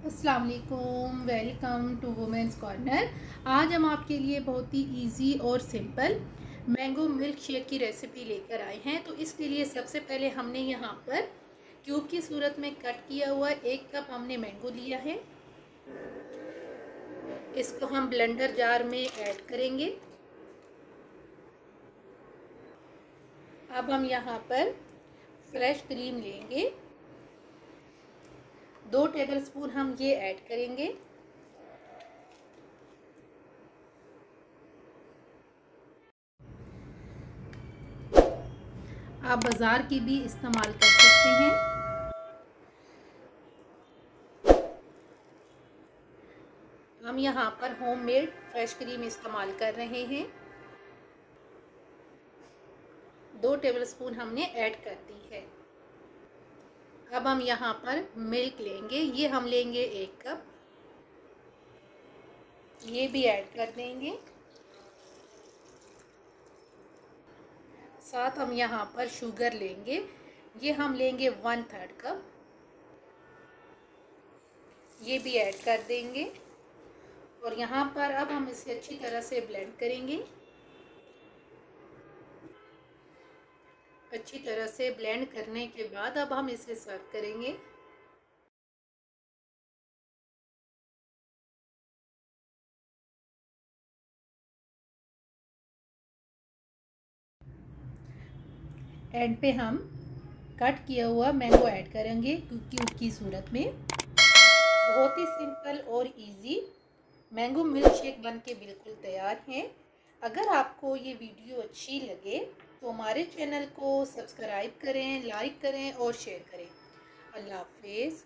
अस्सलाम वालेकुम, welcome to women's corner. आज हम आपके लिए बहुत ही इजी और सिंपल मैंगो मिल्क शेक की रेसिपी लेकर आए हैं। तो इसके लिए सबसे पहले हमने यहाँ पर क्यूब की सूरत में कट किया हुआ 1 कप हमने मैंगो लिया है। इसको हम ब्लेंडर जार में ऐड करेंगे। अब हम यहाँ पर फ्रेश क्रीम लेंगे, 2 टेबलस्पून हम ये ऐड करेंगे। आप बाज़ार की भी इस्तेमाल कर सकते हैं। हम यहाँ पर होममेड फ्रेश क्रीम इस्तेमाल कर रहे हैं। 2 टेबलस्पून हमने ऐड कर दी है। अब हम यहाँ पर मिल्क लेंगे, ये हम लेंगे 1 कप, ये भी ऐड कर देंगे। साथ हम यहाँ पर शुगर लेंगे, ये हम लेंगे 1/3 कप, ये भी ऐड कर देंगे। और यहाँ पर अब हम इसे अच्छी तरह से ब्लेंड करेंगे। अच्छी तरह से ब्लेंड करने के बाद अब हम इसे सर्व करेंगे। एंड पे हम कट किया हुआ मैंगो ऐड करेंगे क्यूब की सूरत में। बहुत ही सिंपल और इजी मैंगो मिल्क शेक बन के बिल्कुल तैयार है। अगर आपको ये वीडियो अच्छी लगे तो हमारे चैनल को सब्सक्राइब करें, लाइक करें और शेयर करें। अल्लाह हाफिज़।